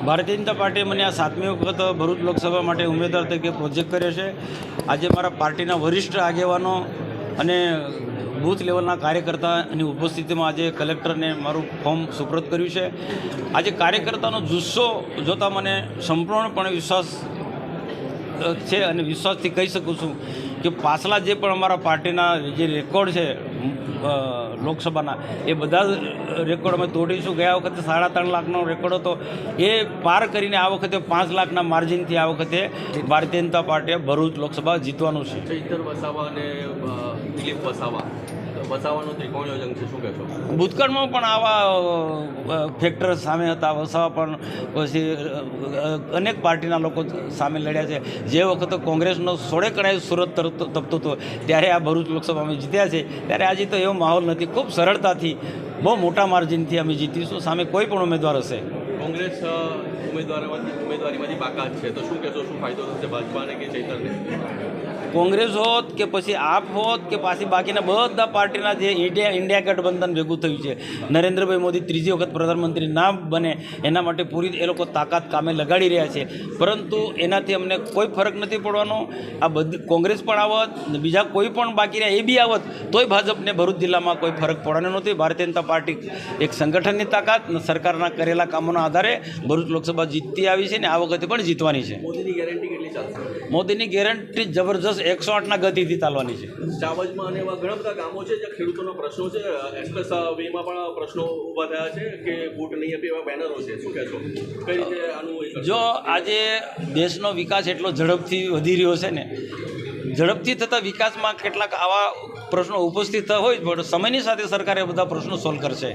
ભારતીય જનતા પાર્ટીએ મને આ 7મી વખત ભરૂચ લોકસભા માટે ઉમેદવાર તરીકે પ્રોજેક્ટ કર્યો છે। આજે મારા પાર્ટીના વરિષ્ઠ આગેવાનો અને બૂથ લેવલના કાર્યકર્તાની ઉપસ્થિતિમાં આજે કલેક્ટરને મારું ફોર્મ સુપ્રત કર્યું છે। આજે કાર્યકર્તાનો જુસ્સો જોતાં મને સંપૂર્ણપણે વિશ્વાસ છે અને વિશ્વાસથી કહી શકું છું કે પાછલા જે પણ અમારા પાર્ટીના જે રેકોર્ડ છે લોકસભાના એ બધા રેકોર્ડ અમે તોડીશું। ગયા વખતે 3.5 લાખનો રેકોર્ડ હતો, એ પાર કરીને આ વખતે 5 લાખના માર્જિનથી આ વખતે ભારતીય જનતા પાર્ટીએ ભરૂચ લોકસભા જીતવાનું છે। ચૈતર વસાવા અને દિલીપ વસાવાનું ત્રિકોણીય જંગ છે, શું કહેશો? ભૂતકાળમાં પણ આવા ફેક્ટર સામે હતા, વસાવા પણ પછી અનેક પાર્ટીના લોકો સામે લડ્યા છે। જે વખતે કોંગ્રેસનો 16 કણાએ સુરત તપતો હતો ત્યારે આ ભરૂચ લોકસભામાં જીત્યા છે, ત્યારે આજે તો એવો માહોલ નથી। ખૂબ સરળતાથી બહુ મોટા માર્જિનથી અમે જીતીશું, સામે કોઈ પણ ઉમેદવાર હશે। કોંગ્રેસ ઉમેદવારીમાંથી બાકાત છે, તો શું કહેશો, શું ફાયદો થશે ભાજપાને કે ચૈતરને? કોંગ્રેસ હોત કે પછી આપ હોત કે પાછી બાકીના બધા પાર્ટીના જે ઇન્ડિયા ગઠબંધન ભેગું થયું છે, નરેન્દ્રભાઈ મોદી ત્રીજી વખત પ્રધાનમંત્રી ના બને એના માટે પૂરી એ લોકો તાકાત કામે લગાડી રહ્યા છે, પરંતુ એનાથી અમને કોઈ ફરક નથી પડવાનો। આ બધી કોંગ્રેસ પણ આવત, બીજા કોઈ પણ બાકી રહ્યા એ બી આવત, તોય ભાજપને ભરૂચ જિલ્લામાં કોઈ ફરક પડવાનો નથી। ભારતીય જનતા પાર્ટી એક સંગઠનની તાકાત, સરકારના કરેલા કામોના આધારે ભરૂચ લોકસભા જીતતી આવી છે ને આ વખતે પણ જીતવાની છે। મોદીની ગેરંટી કેટલી ચાલશે? મોદીની ગેરંટી જબરજસ્ત 108ના ગતિથી ચાલવાની છે। ચાવજમાં અને એવા ઘણા બધા ગામો છે જ્યાં ખેડૂતોના પ્રશ્નો છે, એક્સપ્રેસ વેમાં પણ પ્રશ્નો ઊભા થયા છે કે બૂટ નહીં આપે એવા બેનરો છે, શું કહેશો? કઈ રીતે આનું જો આજે દેશનો વિકાસ એટલો ઝડપથી વધી રહ્યો છે ને, ઝડપથી થતા વિકાસમાં કેટલાક આવા પ્રશ્નો ઉપસ્થિત હોય, પણ સમયની સાથે સરકારે બધા પ્રશ્નો સોલ્વ કરશે।